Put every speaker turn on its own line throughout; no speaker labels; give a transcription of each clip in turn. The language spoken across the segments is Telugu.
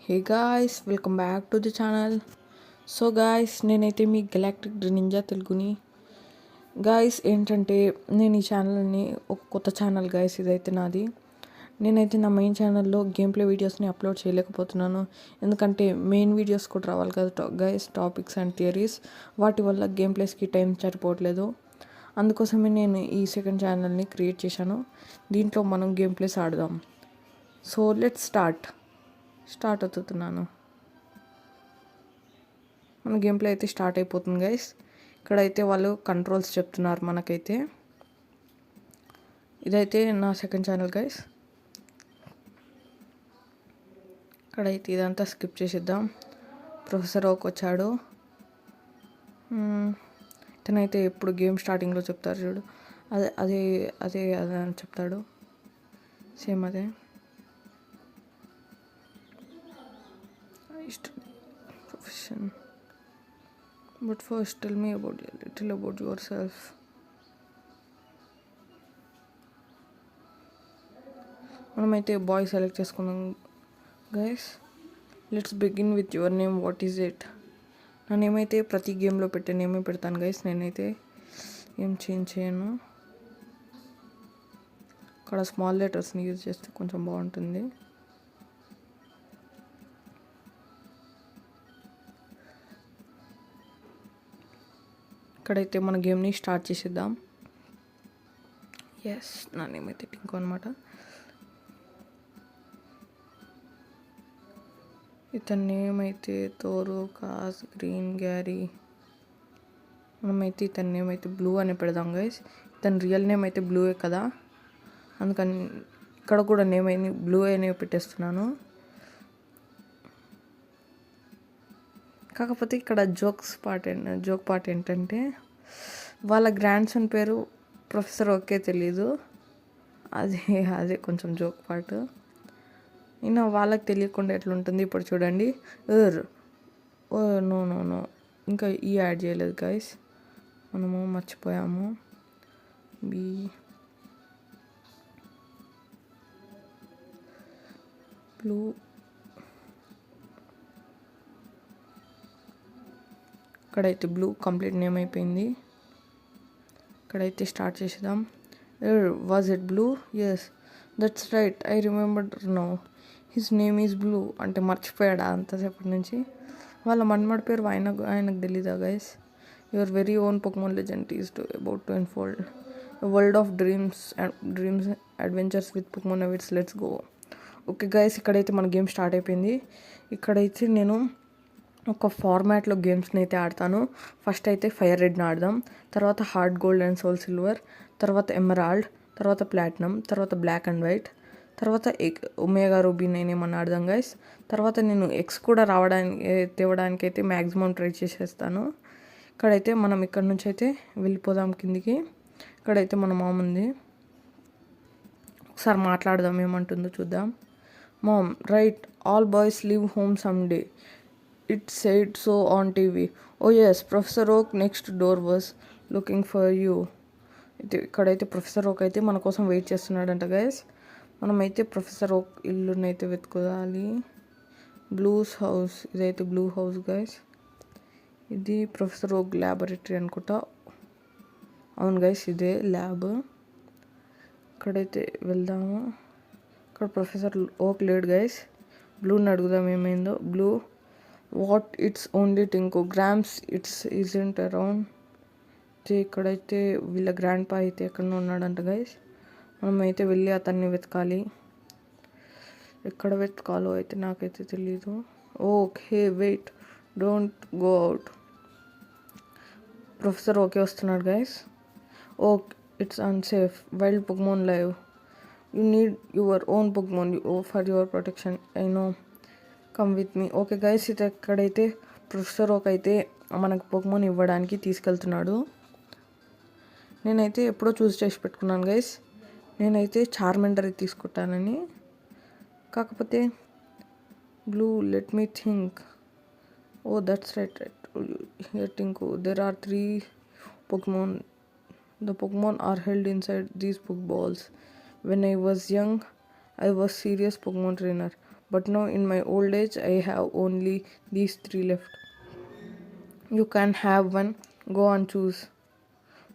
Hey guys, welcome back to the channel. So guys, నేనైతే మీ గెలాక్టిక్ నింజా తెలుగుని. గాయ్స్ ఏంటంటే, నేను ఈ ఛానల్ని ఒక కొత్త ఛానల్ గాయ్స్, ఇదైతే నాది. నేనైతే నా మెయిన్ ఛానల్లో గేమ్ ప్లే వీడియోస్ని అప్లోడ్ చేయలేకపోతున్నాను. ఎందుకంటే మెయిన్ వీడియోస్ కూడా రావాలి కదా గాయ్స్, టాపిక్స్ అండ్ థియరీస్. వాటి వల్ల గేమ్ ప్లేస్కి టైం సరిపోవట్లేదు. అందుకోసమే నేను ఈ సెకండ్ ఛానల్ని క్రియేట్ చేశాను. దీంట్లో మనం గేమ్ ప్లేస్ ఆడదాం. సో లెట్స్ స్టార్ట్ అవుతున్నాను. మన గేమ్ ప్లే అయితే స్టార్ట్ అయిపోతుంది గైస్. ఇక్కడైతే వాళ్ళు కంట్రోల్స్ చెప్తున్నారు మనకైతే. ఇదైతే నా సెకండ్ ఛానల్ గైస్. ఇక్కడైతే ఇదంతా స్కిప్ చేసేద్దాం. ప్రొఫెసర్ ఓక్ వచ్చాడు. ఇతనైతే ఎప్పుడు గేమ్ స్టార్టింగ్లో చెప్తారు చూడు, అదే అదే అదే అదే అని చెప్తాడు. సేమ్ అదే. Profession. But first tell me a little about yourself. మనమైతే బాయ్ సెలెక్ట్ చేసుకున్నాం guys. Let's begin with your name. What is it? నా నేమ్ అయితే ప్రతి గేమ్లో పెట్టే నేమే పెడతాను గైస్. నేనైతే ఏం చేంజ్ చేయను. అక్కడ స్మాల్ లెటర్స్ని యూజ్ చేస్తే కొంచెం బాగుంటుంది. ఇక్కడైతే మన గేమ్ని స్టార్ట్ చేసేద్దాం. ఎస్, నా నేమ్ అయితే టింకు అనమాట. ఇతని నేమ్ అయితే తోరు కాస్ గ్రీన్ గ్యారీ. మనమైతే ఇతని నేమ్ అయితే బ్లూ అని పెడదాం గైస్. ఇతని రియల్ నేమ్ అయితే బ్లూయే కదా, అందుకని ఇక్కడ కూడా నేమ్ అయింది బ్లూ అనే పెట్టేస్తున్నాను. కాకపోతే ఇక్కడ జోక్ పార్ట్ ఏంటంటే, వాళ్ళ గ్రాండ్ సన్ పేరు ప్రొఫెసర్ ఓకే తెలీదు. అదే కొంచెం జోక్ పార్ట్. అయినా వాళ్ళకి తెలియకుండా ఎట్లుంటుంది ఇప్పుడు చూడండి. ఓ నో ఇంకా యాడ్ చేయలేదు గైస్, మనము మర్చిపోయాము. B blue. ఇక్కడైతే బ్లూ కంప్లీట్ నేమ్ అయిపోయింది. ఇక్కడైతే స్టార్ట్ చేసేద్దాం. Was it blue? Yes, that's right, I remember no. His name is blue. అంటే మర్చిపోయాడా అంతసేపటి నుంచి? వాళ్ళ మన్మడి పేరు ఆయనకు తెలీదా guys? Your very own Pokemon legend is about to unfold. World of dreams adventures with Pokemon awaits. Let's go. Okay guys, ఇక్కడైతే మన గేమ్ స్టార్ట్ అయిపోయింది. ఇక్కడైతే నేను ఒక ఫార్మాట్లో గేమ్స్ని అయితే ఆడతాను. ఫస్ట్ అయితే ఫైర్ రెడ్ని ఆడదాం, తర్వాత Heart Gold and Soul Silver, తర్వాత ఎమరాల్డ్, తర్వాత ప్లాటినం, తర్వాత బ్లాక్ అండ్ వైట్, తర్వాత ఒమేగా రూబీ 9 ఏమన్నా ఆడదాం గైస్. తర్వాత నేను ఎక్స్ కూడా తేవడానికి అయితే మ్యాక్సిమం ట్రై చేసేస్తాను. ఇక్కడైతే మనం ఇక్కడ నుంచి అయితే వెళ్ళిపోదాం కిందికి. ఇక్కడైతే మన మామ్ ఉంది, ఒకసారి మాట్లాడదాం, ఏమంటుందో చూద్దాం. Mom, right, all boys leave home some day. It said so on TV. Oh yes, Professor Oak next door was looking for you. ఇక్కడైతే ప్రొఫెసర్ ఓక్ అయితే మన కోసం వెయిట్ చేస్తున్నాడంట గైస్. మనమైతే ప్రొఫెసర్ ఓక్ ఇల్లునైతే వెతుకుదాలి. Blue's house. ఇదైతే బ్లూ హౌస్ గైస్. ఇది ప్రొఫెసర్ ఓక్ ల్యాబొరేటరీ అనుకుంటా. అవును గైస్, ఇదే ల్యాబ్. ఇక్కడైతే వెళ్దాము. ఇక్కడ ప్రొఫెసర్ ఓక్ లేడు గైస్. బ్లూని అడుగుదాం ఏమైందో. Blue, what, it's only Tinku. Grams isn't around. ఇక్కడైతే వీళ్ళ గ్రాండ్ పా అయితే ఎక్కడో ఉన్నాడంట గైస్. మనమైతే వెళ్ళి అతన్ని వెతకాలి. ఎక్కడ వెతకాలో అయితే నాకైతే తెలీదు. Okay wait, don't go out. Professor Oak వస్తున్నాడు guys. Okay, it's unsafe. Wild Pokemon live. You need your own Pokemon for your protection. I know, come with me. Okay guys, ఇది ఎక్కడైతే ప్రొఫెసర్ ఓక్ అయితే మనకు పొకెమాన్ ఇవ్వడానికి తీసుకెళ్తున్నాడు. నేనైతే ఎప్పుడో చూస్ చేసి పెట్టుకున్నాను గైస్. నేనైతే చార్మెండర్ తీసుకుంటానని. కాకపోతే blue, let me think. Oh that's right here Tinku. There are 3 Pokemon. The Pokemon are held inside these poke balls. When I was young, I was serious Pokemon trainer. But now in my old age, I have only these 3 left. You can have one. Go on, choose.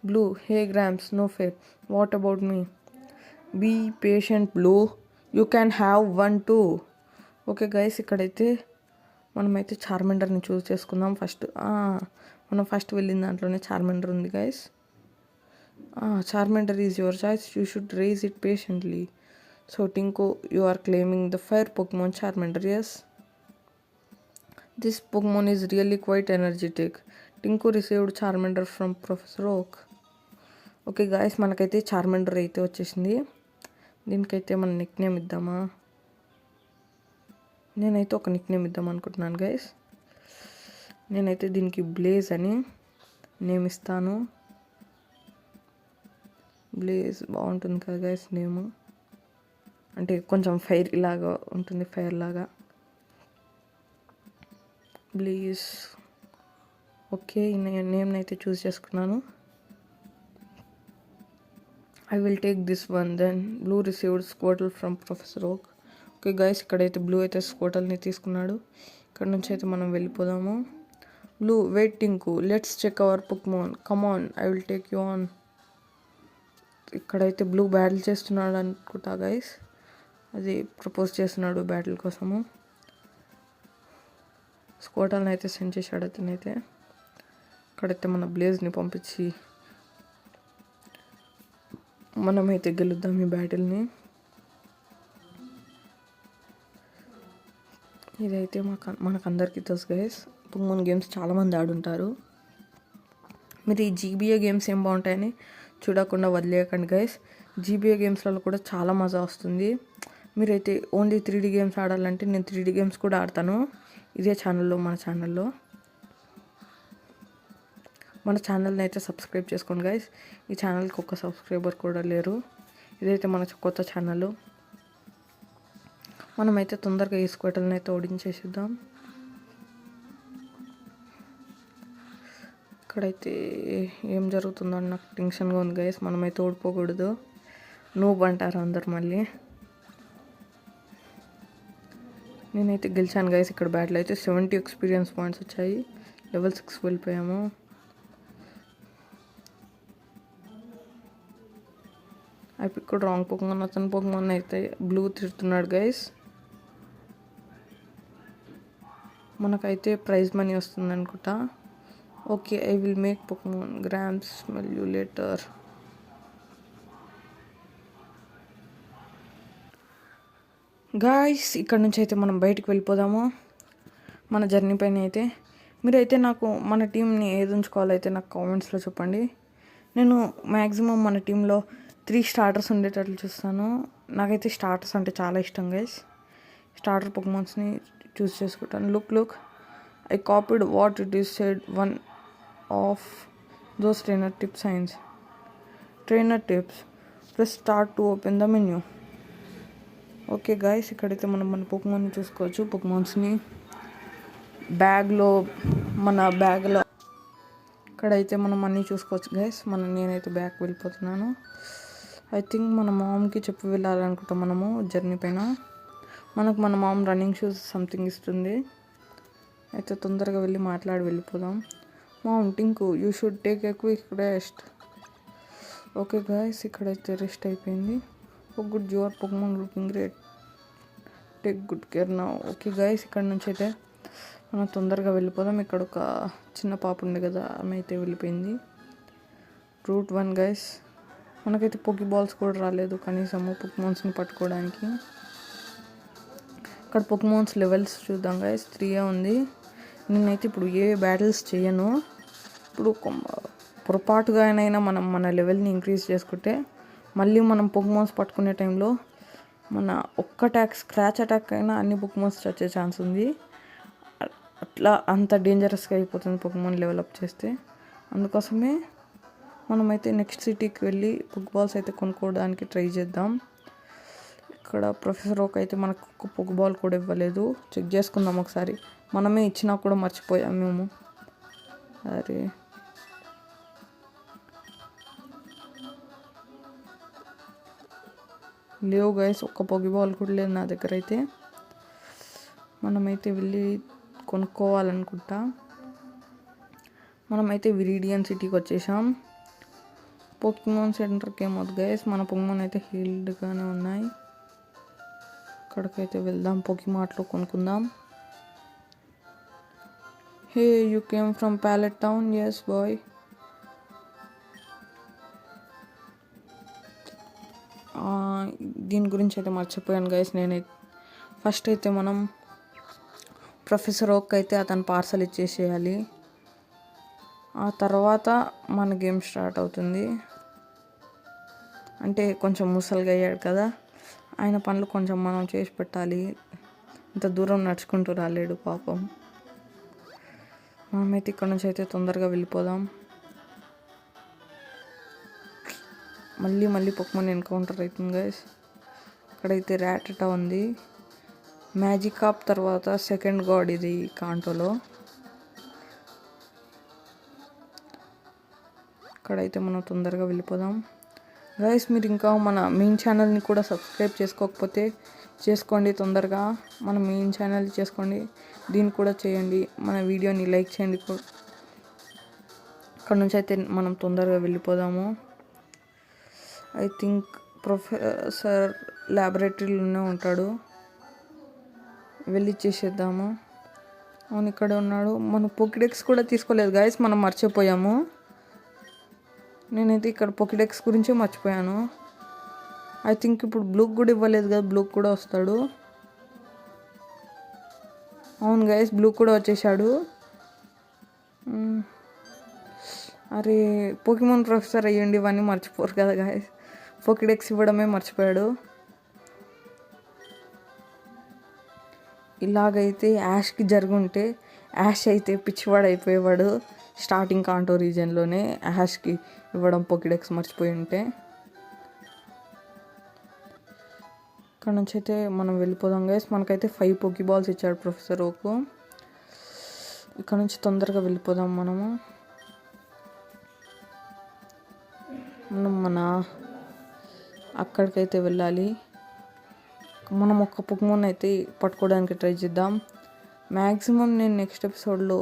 Blue, hey Grams, no fair. What about me? Be patient, Blue. You can have one too. Okay guys, ఇక్కడైతే మనమైతే చార్మెండర్ని చూస్ చేసుకుందాం ఫస్ట్. మనం ఫస్ట్ వెళ్ళిన దాంట్లోనే చార్మెండర్ ఉంది guys. Charmander is your choice. You should raise it patiently. So Tinku, you are claiming the fire Pokemon Charmander. Yes, this Pokemon is really quite energetic. Tinku received Charmander from Professor Oak. Okay guys, మనకైతే చార్మెండర్ అయితే వచ్చేసింది. దీనికైతే మనం నిక్ నేమ్ ఇద్దామా? నేనైతే ఒక నిక్ నేమ్ ఇద్దాం అనుకుంటున్నాను గైస్. నేనైతే దీనికి బ్లేజ్ అని నేమ్ ఇస్తాను. బ్లేజ్ బాగుంటుంది కదా గైస్ నేము, అంటే కొంచెం ఫైర్ ఇలాగా ఉంటుంది, ఫైర్ లాగా. బ్లేజ్. ఓకే, నేమ్ని అయితే చూస్ చేసుకున్నాను. I will take this one. Then Blue received Squirtle from Professor Oak. Okay guys, ఇక్కడైతే బ్లూ అయితే స్క్వాటల్ని తీసుకున్నాడు. ఇక్కడ నుంచి అయితే మనం వెళ్ళిపోదాము. Blue, wait Tinku, let's check our Pokemon. Come on, I will take you on. ఇక్కడైతే బ్లూ బ్యాటిల్ చేస్తున్నాడు అనుకుంటా గైస్. అది ప్రపోజ్ చేస్తున్నాడు బ్యాటిల్ కోసము. స్క్వాటల్ని అయితే సెండ్ చేశాడు అతనైతే. ఇక్కడైతే మన బ్లేజ్ని పంపించి మనమైతే గెలుద్దాం ఈ బ్యాటిల్ని. ఇదైతే మనకందరికీ తెలుసు గైస్, Pokemon గేమ్స్ చాలామంది ఆడుంటారు. మీరు ఈ జీబీఏ గేమ్స్ ఏం బాగుంటాయని చూడకుండా వదిలేయకండి గైస్. జీబీఏ గేమ్స్లలో కూడా చాలా మజా వస్తుంది. మీరైతే ఓన్లీ 3D గేమ్స్ ఆడాలంటే నేను 3D గేమ్స్ కూడా ఆడతాను ఇదే ఛానల్లో, మన ఛానల్ని అయితే సబ్స్క్రైబ్ చేసుకోండి గైస్. ఈ ఛానల్కి ఒక్క సబ్స్క్రైబర్ కూడా లేరు. ఇదైతే మన కొత్త ఛానల్. మనమైతే తొందరగా ఈ స్క్వాటల్ని అయితే ఓడించేసిద్దాం. ఇక్కడైతే ఏం జరుగుతుందో అని నాకు టెన్షన్గా ఉంది గైస్. మనమైతే ఓడిపోకూడదు, నూబ్ అంటారు అందరు మళ్ళీ. నేనైతే గెలిచాను గైస్. ఇక్కడ బ్యాటిల్ అయితే 70 ఎక్స్పీరియన్స్ పాయింట్స్ వచ్చాయి. లెవెల్ 6 వెళ్ళిపోయాము. I picked wrong Pokemon. అతని Pokemon అయితే బ్లూ తిడుతున్నాడు గైస్. మనకైతే ప్రైజ్ మనీ వస్తుంది అనుకుంటా. Okay, I will make Pokemon. Grams, smell you later. Guys, ఇక్కడ నుంచి అయితే మనం బయటికి వెళ్ళిపోదాము మన జర్నీ పైన అయితే. మీరైతే నాకు మన టీంని ఏది ఉంచుకోవాలైతే నాకు కామెంట్స్లో చెప్పండి. నేను మ్యాక్సిమం మన టీంలో 3 స్టార్టర్స్ ఉండేటట్లు చూస్తాను. నాకైతే స్టార్టర్స్ అంటే చాలా ఇష్టం గైస్. స్టార్టర్ Pokemonsని చూస్ చేసుకుంటాను. Look, I copied what it is said one of those trainer tips. Press start to open the menu. Okay guys, ఇక్కడైతే మనం మన Pokemonని చూసుకోవచ్చు. Pokemonsని మన బ్యాగ్లో ఇక్కడైతే మనం అన్నీ చూసుకోవచ్చు గైస్. నేనైతే బ్యాగ్ వెళ్ళిపోతున్నాను. ఐ థింక్ మన మామ్కి చెప్పి వెళ్ళాలనుకుంటాం మనము జర్నీ పైన. మన మామ్ రన్నింగ్ షూస్ సంథింగ్ ఇస్తుంది. అయితే తొందరగా వెళ్ళి మాట్లాడి వెళ్ళిపోదాం. Mom, Tinku, you should take a quick rest. Okay guys, ఇక్కడైతే రెస్ట్ అయిపోయింది. Oh good, your Pokemon looking great, take good care now. Okay guys, ఇక్కడ నుంచి అయితే మనం తొందరగా వెళ్ళిపోదాం. ఇక్కడ ఒక చిన్న పాప ఉంది కదా, ఆమె అయితే వెళ్ళిపోయింది. Route 1 guys. మనకైతే Pokeballs కూడా రాలేదు కనీసము Pokemonsని పట్టుకోవడానికి. ఇక్కడ Pokemons లెవెల్స్ చూద్దాం గైస్. 3 ఉంది. నేనైతే ఇప్పుడు ఏ బ్యాటిల్స్ చేయను. ఇప్పుడు పొరపాటుగానైనా మనం మన లెవెల్ని ఇంక్రీజ్ చేసుకుంటే మళ్ళీ మనం Pokemons పట్టుకునే టైంలో మన ఒక్క స్క్రాచ్ అటాక్ అయినా అన్ని Pokemons వచ్చే ఛాన్స్ ఉంది. అట్లా అంత డేంజరస్గా అయిపోతుంది Pokemon లెవెల్ అప్ చేస్తే. అందుకోసమే మనమైతే నెక్స్ట్ సిటీకి వెళ్ళి Pokeballs అయితే కొనుక్కోవడానికి ట్రై చేద్దాం. ఇక్కడ ప్రొఫెసర్ ఓక్ అయితే మనకు ఒక Pokeball కూడా ఇవ్వలేదు. చెక్ చేసుకుందాం ఒకసారి. మనమే ఇచ్చినా కూడా మర్చిపోయాం మేము. అరే, లేవు గైస్, ఒక్క Pokeball కూడా లేదు నా దగ్గర అయితే. మనమైతే వెళ్ళి కొనుక్కోవాలనుకుంటా. మనమైతే విరిడియన్ సిటీకి వచ్చేసాం. పోకిమోన్ సెంటర్కి ఏమవుతుంది గైస్, మన పొకిమోన్ అయితే హీల్డ్గానే ఉన్నాయి. అక్కడికైతే వెళ్దాం, పోకిమార్ట్లో కొనుక్కుందాం. Hey, you came from Pallet town? Yes boy. దీని గురించి అయితే మర్చిపోయాను గైస్. ఫస్ట్ అయితే మనం ప్రొఫెసర్ ఓక్ అయితే అతను పార్సల్ ఇచ్చేసేయాలి. ఆ తర్వాత మన గేమ్ స్టార్ట్ అవుతుంది. అంటే కొంచెం ముసలిగా అయ్యాడు కదా, ఆయన పనులు కొంచెం మనం చేసి పెట్టాలి. ఇంత దూరం నడుచుకుంటూ రాలేడు పాపం. మనమైతే ఇక్కడ నుంచి అయితే తొందరగా వెళ్ళిపోదాం. మళ్ళీ పొకిమోన్ ఎన్కౌంటర్ అవుతుంది గైస్. ఇక్కడైతే రాటటా ఉంది. మ్యాజికాప్ తర్వాత సెకండ్ గాడ్ ఇది కాంటోలో. ఇక్కడైతే మనం తొందరగా వెళ్ళిపోదాం గైస్. మీరు ఇంకా మన మెయిన్ ఛానల్ని కూడా సబ్స్క్రైబ్ చేసుకోకపోతే చేసుకోండి. తొందరగా మన మెయిన్ ఛానల్ చేసుకోండి, దీన్ని కూడా చేయండి, మన వీడియోని లైక్ చేయండి. ఇక్కడ నుంచి అయితే మనం తొందరగా వెళ్ళిపోదాము. ఐ థింక్ ప్రొఫెసర్ ల్యాబొరేటరీలోనే ఉంటాడు, వెళ్ళి చేసేద్దాము. అవును, ఇక్కడ ఉన్నాడు. మనం పోకిడెక్స్ కూడా తీసుకోలేదు గైస్, మనం మర్చిపోయాము. నేనైతే ఇక్కడ పోకిడెక్స్ గురించే మర్చిపోయాను. ఐ థింక్ ఇప్పుడు బ్లూక్ కూడా ఇవ్వలేదు కదా, బ్లూక్ కూడా వస్తాడు. అవును గైస్, బ్లూక్ కూడా వచ్చేసాడు. అరే, పోకిమోన్ ప్రొఫెసర్ అయ్యండి, ఇవన్నీ మర్చిపోరు కదా గైస్. పోకిడెక్స్ ఇవ్వడమే మర్చిపోయాడు. ఇలాగైతే యాష్కి జరుగుంటే యాష్ అయితే పిచ్చివాడు అయిపోయేవాడు. స్టార్టింగ్ కాంటో రీజన్లోనే యాష్కి ఇవ్వడం పోకిడెక్స్ మర్చిపోయి ఉంటే. ఇక్కడ నుంచి అయితే మనం వెళ్ళిపోదాం గైస్. మనకైతే 5 పోకీబాల్స్ ఇచ్చాడు ప్రొఫెసర్ ఓకు. ఇక్కడ నుంచి తొందరగా వెళ్ళిపోదాం. మనం మన అక్కడికైతే వెళ్ళాలి. మనం ఒక పోకిమోన్ అయితే పట్టుకోవడానికి ట్రై చేద్దాం. మ్యాక్సిమం నేను నెక్స్ట్ ఎపిసోడ్లో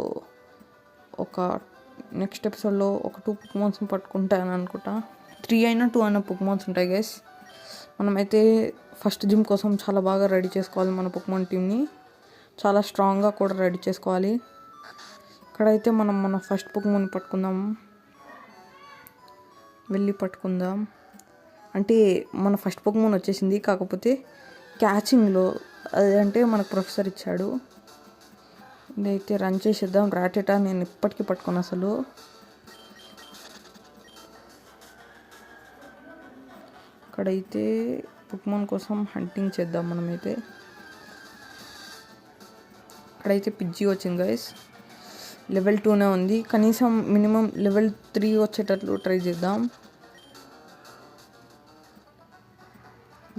ఒక 2 పోకిమోన్స్ని పట్టుకుంటాను అనుకుంటా. 3 అయినా 2 అయినా పోకిమోన్స్ ఉంటాయి గైస్. మనమైతే ఫస్ట్ జిమ్ కోసం చాలా బాగా రెడీ చేసుకోవాలి. మన పోకిమోన్ టీమ్ని చాలా స్ట్రాంగ్గా కూడా రెడీ చేసుకోవాలి. ఇక్కడైతే మనం మన ఫస్ట్ పోకిమోన్ పట్టుకుందాం, వెళ్ళి పట్టుకుందాం. అంటే మన ఫస్ట్ పోకిమోన్ వచ్చేసింది, కాకపోతే క్యాచింగ్లో అదంటే మనకు ప్రొఫెసర్ ఇచ్చాడు. ఇదైతే రన్ చేసేద్దాం. రాటెటా నేను ఇప్పటికీ పట్టుకున్నాను అసలు. ఇక్కడైతే పోకిమోన్ కోసం హంటింగ్ చేద్దాం మనమైతే. ఇక్కడైతే పిజ్జి వచ్చింది గైస్, లెవెల్ 2నే ఉంది. కనీసం మినిమం లెవెల్ 3 వచ్చేటట్లు ట్రై చేద్దాం.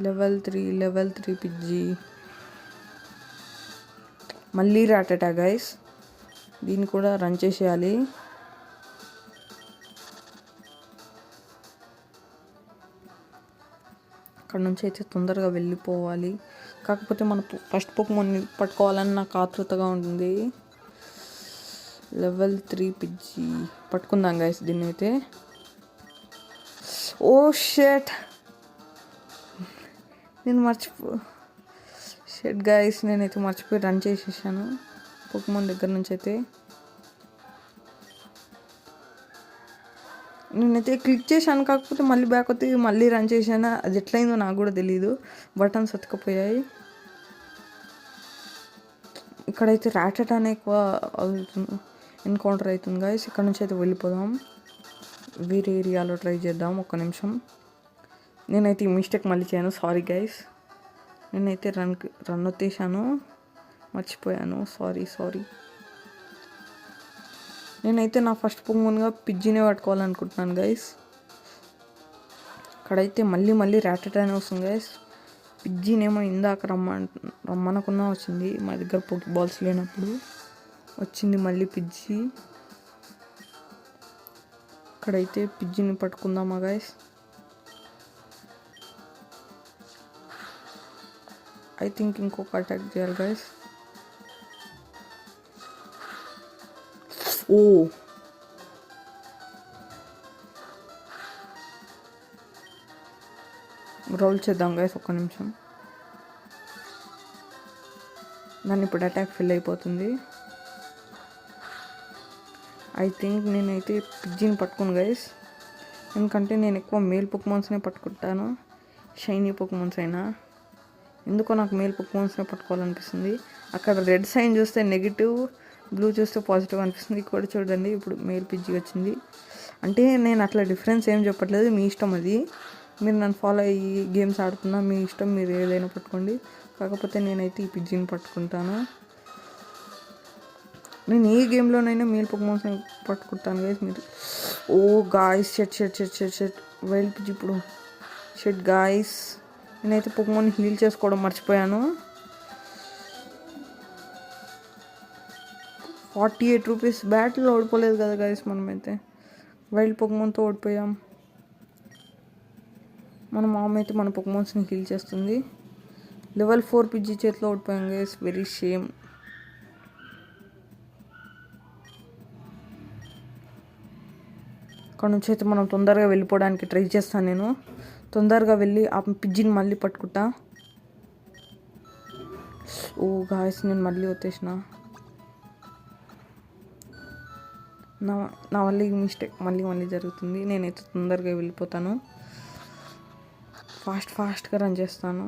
లెవెల్ 3 పిజ్జి. మళ్ళీ రాటెటా గైస్, దీన్ని కూడా రన్ చేసేయాలి. అక్కడ నుంచి అయితే తొందరగా వెళ్ళిపోవాలి. కాకపోతే మన ఫస్ట్ పోకిమోన్ని పట్టుకోవాలని నాకు ఆతృతగా ఉంటుంది. లెవెల్ 3 పిజ్జి పట్టుకుందాం గైస్ దీన్ని అయితే. ఓ షెట్, నేను షెట్ గైస్, నేనైతే మర్చిపోయి రన్ చేసేసాను పోకిమోన్ దగ్గర నుంచి అయితే. నేనైతే క్లిక్ చేశాను, కాకపోతే మళ్ళీ బ్యాక్ వస్తే మళ్ళీ రన్ చేశాను. అది ఎట్లయిందో నాకు కూడా తెలీదు, బటన్స్ అతుకపోయాయి. ఇక్కడైతే రాటెటానే ఎక్కువ ఎన్కౌంటర్ అవుతుంది గైస్. ఇక్కడ నుంచి అయితే వెళ్ళిపోదాం, వేరే ఏరియాలో ట్రై చేద్దాం. ఒక్క నిమిషం, నేనైతే ఈ మిస్టేక్ మళ్ళీ చేయను, సారీ గైస్. నేనైతే రన్ వచ్చేసాను, మర్చిపోయాను, సారీ. నేనైతే నా ఫస్ట్ పోకిమోన్గా పిజ్జినే పట్టుకోవాలనుకుంటున్నాను గైస్. ఇక్కడైతే మళ్ళీ రాటెటానే వస్తుంది గైస్. పిజ్జినేమో ఇందాక రమ్మనకున్నా వచ్చింది, మా దగ్గర పోకీబాల్స్ లేనప్పుడు వచ్చింది మళ్ళీ పిజ్జి. ఇక్కడైతే పిజ్జిని పట్టుకుందామా గైస్. ఐ థింక్ ఇంకొక అటాక్ చేయాలి గైస్. ఓ రోల్ చేద్దాం గైస్, ఒక్క నిమిషం. దాన్ని ఇప్పుడు అటాక్ ఫిల్ అయిపోతుంది. ఐ థింక్ నేనైతే పిజ్జిని పట్టుకోను గైస్, ఎందుకంటే నేను ఎక్కువ మేల్ పొకిమాన్స్నే పట్టుకుంటాను, షైనీ పొకిమాన్స్ అయినా. ఎందుకో నాకు మేల్ పొకిమాన్స్నే పట్టుకోవాలనిపిస్తుంది. అక్కడ రెడ్ సైన్ చూస్తే నెగిటివ్, బ్లూ చూస్తే పాజిటివ్ అనిపిస్తుంది. ఇక్కడ చూడండి, ఇప్పుడు మేల్ పిజ్జి వచ్చింది. అంటే నేను అట్లా డిఫరెన్స్ ఏం చెప్పట్లేదు, మీ ఇష్టం అది. మీరు నన్ను ఫాలో అయ్యి గేమ్స్ ఆడుతున్నా మీ ఇష్టం, మీరు ఏదైనా పట్టుకోండి. కాకపోతే నేనైతే ఈ పిజ్జిని పట్టుకుంటాను. నేను ఏ గేమ్లోనైనా మేల్ పొకిమాన్స్ పట్టుకుంటాను గైస్. మీరు ఓ గాయస్, షెట్ వైల్డ్ పిజ్జి ఇప్పుడు షెట్ గాయస్. నేనైతే పొకిమాన్ హీల్ చేసుకోవడం మర్చిపోయాను. 48 రూపీస్ బ్యాట్లో ఓడిపోలేదు కదా గైస్, మనమైతే వైల్డ్ పొకిమాన్తో ఓడిపోయాం. మన మామ అయితే మన పొకిమాన్స్ని హీల్ చేస్తుంది. లెవెల్ 4 పిజ్జి చేతిలో ఓడిపోయాం గైస్, వెరీ షేమ్. అక్కడ నుంచి అయితే మనం తొందరగా వెళ్ళిపోవడానికి ట్రై చేస్తాను. నేను తొందరగా వెళ్ళి ఆ పిజ్జిని మళ్ళీ పట్టుకుంటా. ఓ గాయస్, నేను మళ్ళీ వచ్చేసిన. నా వల్ల ఈ మిస్టేక్ మళ్ళీ జరుగుతుంది. నేనైతే తొందరగా వెళ్ళిపోతాను, ఫాస్ట్గా రన్ చేస్తాను.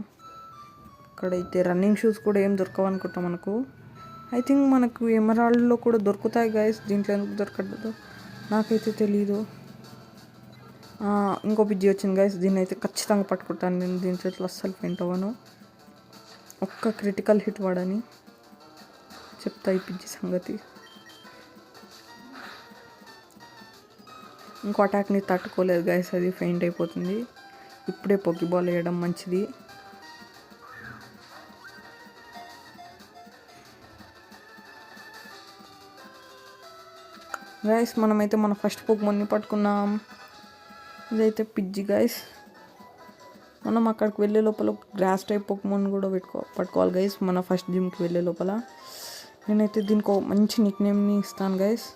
ఇక్కడైతే రన్నింగ్ షూస్ కూడా ఏం దొరకవు అనుకుంటాం మనకు. ఐ థింక్ మనకు ఎమరాల్డ్లో కూడా దొరుకుతాయి గైస్, దీంట్లో ఎందుకు దొరకదు నాకైతే తెలీదు. ఇంకో పిజ్జి వచ్చింది గైస్, దీన్ని అయితే ఖచ్చితంగా పట్టుకుంటాను నేను. దీని చేతిలో అస్సలు ఫెయింట్ అవ్వను. ఒక్క క్రిటికల్ హిట్ వాడని చెప్తా ఈ పిజ్జి సంగతి. ఇంకో అటాక్ని తట్టుకోలేదు గైస్, అది ఫెయింట్ అయిపోతుంది. ఇప్పుడే పోకీబాల్ వేయడం మంచిది. గైస్ మనమైతే మన ఫస్ట్ పోకిమాన్ని పట్టుకున్నాం. ఇదైతే పిజ్జి గైస్. మనం అక్కడికి వెళ్ళే లోపల గ్రాస్ టైప్ పోకిమాన్ కూడా పట్టుకోవాలి గైస్, మన ఫస్ట్ జిమ్కి వెళ్ళే లోపల. నేనైతే దీనికి ఒక మంచి నిక్ నేమ్ని ఇస్తాను గైస్.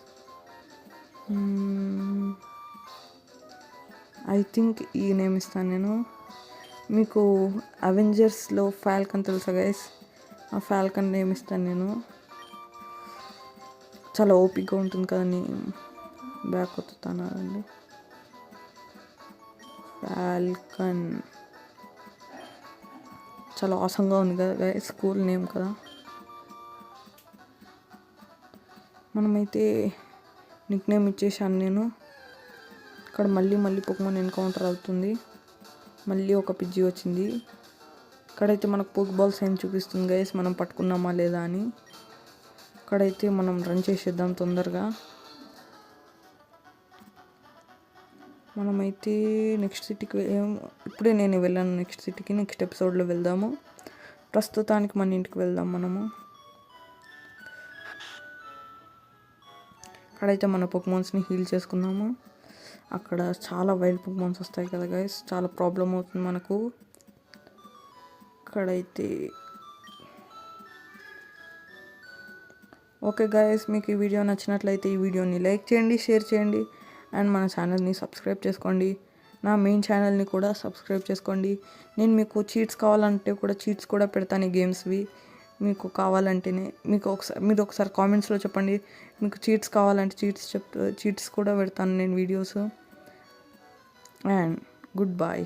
ఐ థింక్ ఈ నేమ్ ఇస్తాను నేను. మీకు అవెంజర్స్లో ఫాల్కన్ తెలుసా గైస్, ఆ ఫాల్కన్ నేమ్ ఇస్తాను నేను. చాలా ఓపిక్గా ఉంటుంది కదా, బ్యాక్ వస్తున్నాను అండి. ఫాల్కన్ చాలా ఆసంగా ఉంది కదా గైస్, స్కూల్ నేమ్ కదా. మనమైతే నిక్ నేమ్ ఇచ్చేసాను నేను. ఇక్కడ మళ్ళీ పోకిమాన్ ఎన్కౌంటర్ అవుతుంది. మళ్ళీ ఒక పిజ్జి వచ్చింది. ఇక్కడైతే మనకు పోకీబాల్ సైన్ చూపిస్తుంది గైస్, మనం పట్టుకున్నామా లేదా అని. ఇక్కడైతే మనం రన్ చేసేద్దాం తొందరగా. మనమైతే నెక్స్ట్ సిటీకి ఇప్పుడే నేను వెళ్ళాను నెక్స్ట్ సిటీకి, నెక్స్ట్ ఎపిసోడ్లో వెళ్దాము. ప్రస్తుతానికి మన ఇంటికి వెళ్దాం మనము. అక్కడైతే మన పొకిమాన్స్ని హీల్ చేసుకున్నాము. అక్కడ చాలా వైల్డ్ పొకిమాన్స్ వస్తాయి కదా గైస్, చాలా ప్రాబ్లం అవుతుంది మనకు. ఇక్కడైతే ఓకే గైస్, మీకు ఈ వీడియో నచ్చినట్లయితే ఈ వీడియోని లైక్ చేయండి, షేర్ చేయండి, అండ్ మన ఛానల్ని సబ్స్క్రైబ్ చేసుకోండి. నా మెయిన్ ఛానల్ని కూడా సబ్స్క్రైబ్ చేసుకోండి. నేను మీకు చీట్స్ కావాలంటే కూడా చీట్స్ కూడా పెడతాను ఈ గేమ్స్వి. మీకు కావాలంటేనే మీరు ఒకసారి కామెంట్స్లో చెప్పండి, మీకు చీట్స్ కావాలంటే చీట్స్ కూడా పెడతాను నేను వీడియోస్. And good bye.